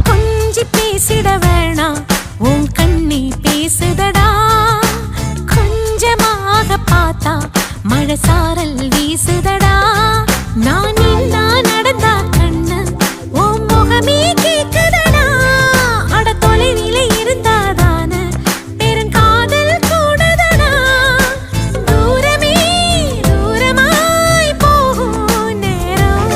கொஞ்சி பேசிட வேணாம் உன் கண்ணி பேசுதடா கொஞ்சமாக பார்த்தா மழை சாரல் வீசுதடா நான் நின்னா நடந்தா கண்ணு உன் முகமே கேக்குதடா அட தொலைவிலே இருந்தாதான பெருங்காதல் கூடுதடா தூரமே தூரமாய் போகும் நேரம்